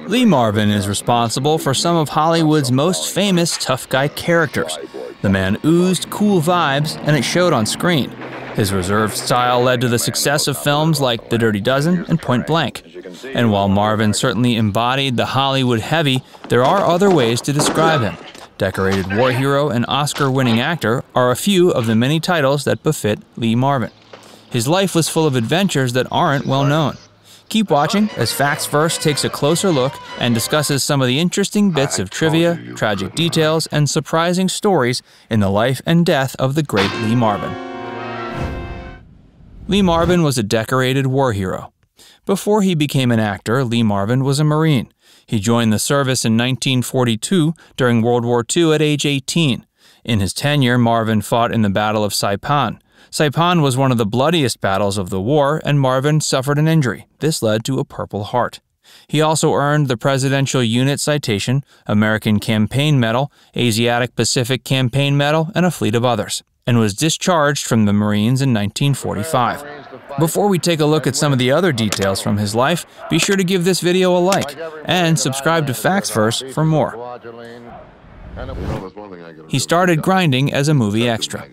Lee Marvin is responsible for some of Hollywood's most famous tough guy characters. The man oozed cool vibes, and it showed on screen. His reserved style led to the success of films like The Dirty Dozen and Point Blank. And while Marvin certainly embodied the Hollywood heavy, there are other ways to describe him. Decorated war hero and Oscar-winning actor are a few of the many titles that befit Lee Marvin. His life was full of adventures that aren't well known. Keep watching as Facts First takes a closer look and discusses some of the interesting bits of trivia, tragic details, and surprising stories in the life and death of the great Lee Marvin. Lee Marvin was a decorated war hero. Before he became an actor, Lee Marvin was a Marine. He joined the service in 1942 during World War II at age 18. In his tenure, Marvin fought in the Battle of Saipan. Saipan was one of the bloodiest battles of the war, and Marvin suffered an injury. This led to a Purple Heart. He also earned the Presidential Unit Citation, American Campaign Medal, Asiatic Pacific Campaign Medal, and a fleet of others, and was discharged from the Marines in 1945. Before we take a look at some of the other details from his life, be sure to give this video a like, and subscribe to Facts First for more. He started grinding as a movie extra.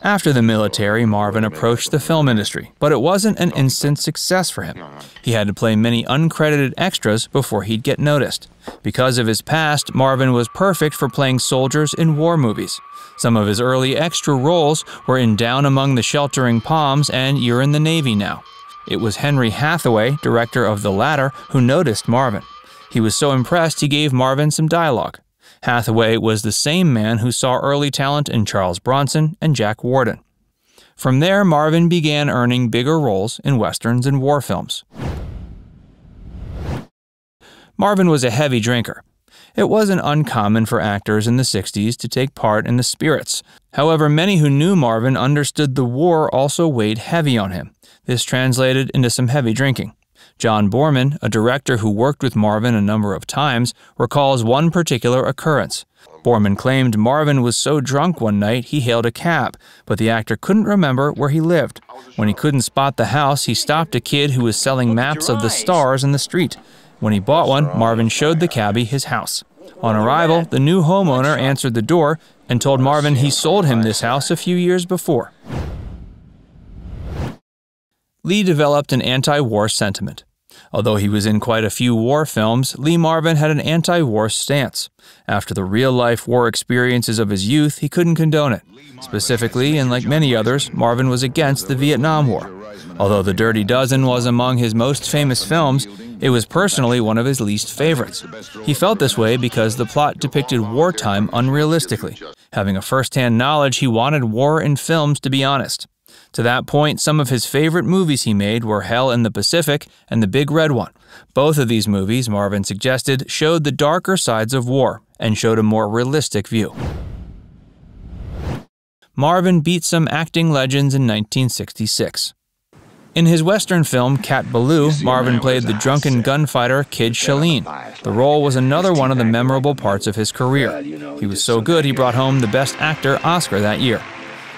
After the military, Marvin approached the film industry, but it wasn't an instant success for him. He had to play many uncredited extras before he'd get noticed. Because of his past, Marvin was perfect for playing soldiers in war movies. Some of his early extra roles were in Down Among the Sheltering Palms and You're in the Navy Now. It was Henry Hathaway, director of the latter, who noticed Marvin. He was so impressed he gave Marvin some dialogue. Hathaway was the same man who saw early talent in Charles Bronson and Jack Warden. From there, Marvin began earning bigger roles in westerns and war films. Marvin was a heavy drinker. It wasn't uncommon for actors in the 60s to take part in the spirits. However, many who knew Marvin understood the war also weighed heavy on him. This translated into some heavy drinking. John Boorman, a director who worked with Marvin a number of times, recalls one particular occurrence. Boorman claimed Marvin was so drunk one night he hailed a cab, but the actor couldn't remember where he lived. When he couldn't spot the house, he stopped a kid who was selling maps of the stars in the street. When he bought one, Marvin showed the cabbie his house. On arrival, the new homeowner answered the door and told Marvin he sold him this house a few years before. Lee developed an anti-war sentiment. Although he was in quite a few war films, Lee Marvin had an anti-war stance. After the real-life war experiences of his youth, he couldn't condone it. Specifically, and like many others, Marvin was against the Vietnam War. Although The Dirty Dozen was among his most famous films, it was personally one of his least favorites. He felt this way because the plot depicted wartime unrealistically. Having a first-hand knowledge, he wanted war in films to be honest. To that point, some of his favorite movies he made were Hell in the Pacific and The Big Red One. Both of these movies, Marvin suggested, showed the darker sides of war and showed a more realistic view. Marvin beat some acting legends in 1966. In his Western film Cat Ballou, Marvin played the drunken gunfighter Kid Shalene. The role was another one of the memorable parts of his career. He was so good he brought home the Best Actor Oscar that year.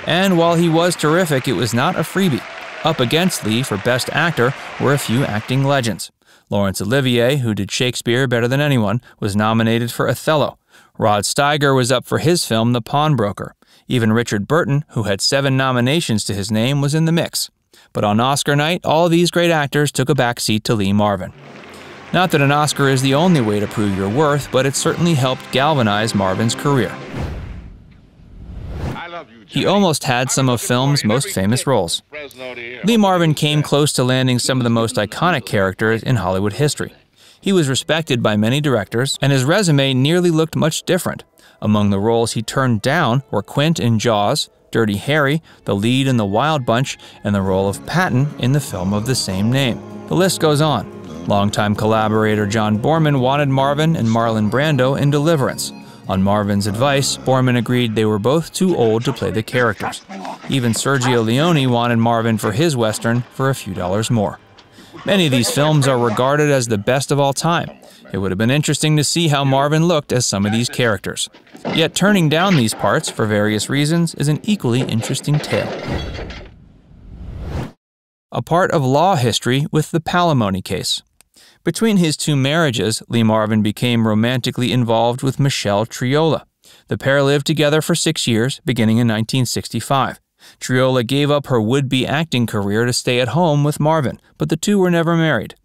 And while he was terrific, it was not a freebie. Up against Lee for Best Actor were a few acting legends. Laurence Olivier, who did Shakespeare better than anyone, was nominated for Othello. Rod Steiger was up for his film The Pawnbroker. Even Richard Burton, who had 7 nominations to his name, was in the mix. But on Oscar night, all these great actors took a backseat to Lee Marvin. Not that an Oscar is the only way to prove your worth, but it certainly helped galvanize Marvin's career. He almost had some of film's most famous roles. Lee Marvin came close to landing some of the most iconic characters in Hollywood history. He was respected by many directors, and his resume nearly looked much different. Among the roles he turned down were Quint in Jaws, Dirty Harry, the lead in The Wild Bunch, and the role of Patton in the film of the same name. The list goes on. Longtime collaborator John Boorman wanted Marvin and Marlon Brando in Deliverance. On Marvin's advice, Boorman agreed they were both too old to play the characters. Even Sergio Leone wanted Marvin for his Western for a few dollars more. Many of these films are regarded as the best of all time. It would have been interesting to see how Marvin looked as some of these characters. Yet turning down these parts for various reasons is an equally interesting tale. A part of law history with the Palimony case. Between his two marriages, Lee Marvin became romantically involved with Michelle Triola. The pair lived together for 6 years, beginning in 1965. Triola gave up her would-be acting career to stay at home with Marvin, but the two were never married.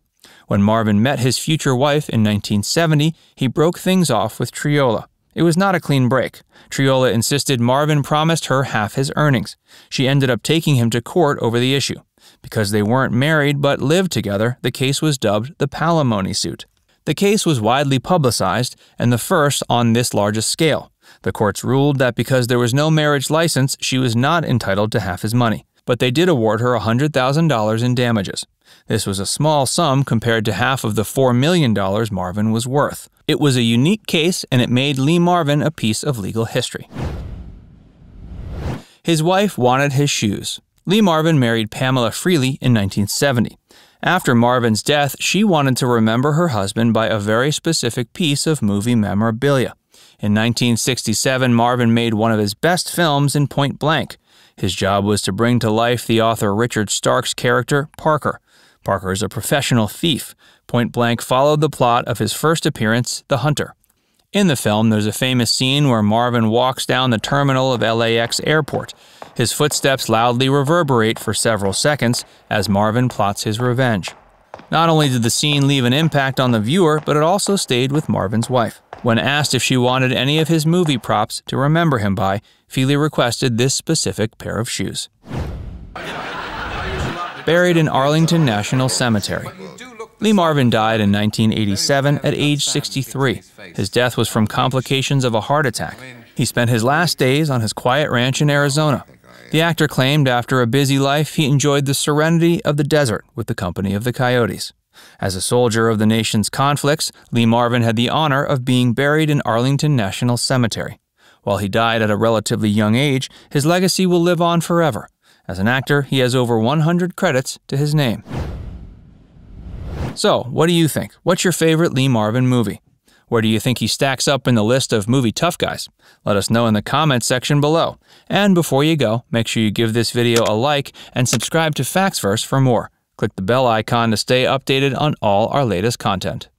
When Marvin met his future wife in 1970, he broke things off with Triola. It was not a clean break. Triola insisted Marvin promised her half his earnings. She ended up taking him to court over the issue. Because they weren't married but lived together, the case was dubbed the Palimony suit. The case was widely publicized and the first on this largest scale. The courts ruled that because there was no marriage license, she was not entitled to half his money. But they did award her $100,000 in damages. This was a small sum compared to half of the $4 million Marvin was worth. It was a unique case, and it made Lee Marvin a piece of legal history. His wife wanted his shoes. Lee Marvin married Pamela Freely in 1970. After Marvin's death, she wanted to remember her husband by a very specific piece of movie memorabilia. In 1967, Marvin made one of his best films in Point Blank. His job was to bring to life the author Richard Stark's character, Parker. Parker is a professional thief. Point Blank followed the plot of his first appearance, The Hunter. In the film, there's a famous scene where Marvin walks down the terminal of LAX airport. His footsteps loudly reverberate for several seconds as Marvin plots his revenge. Not only did the scene leave an impact on the viewer, but it also stayed with Marvin's wife. When asked if she wanted any of his movie props to remember him by, Feely requested this specific pair of shoes. Buried in Arlington National Cemetery. Lee Marvin died in 1987 at age 63. His death was from complications of a heart attack. He spent his last days on his quiet ranch in Arizona. The actor claimed after a busy life he enjoyed the serenity of the desert with the company of the coyotes. As a soldier of the nation's conflicts, Lee Marvin had the honor of being buried in Arlington National Cemetery. While he died at a relatively young age, his legacy will live on forever. As an actor, he has over 100 credits to his name. So, what do you think? What's your favorite Lee Marvin movie? Where do you think he stacks up in the list of movie tough guys? Let us know in the comments section below. And before you go, make sure you give this video a like and subscribe to FactsVerse for more. Click the bell icon to stay updated on all our latest content.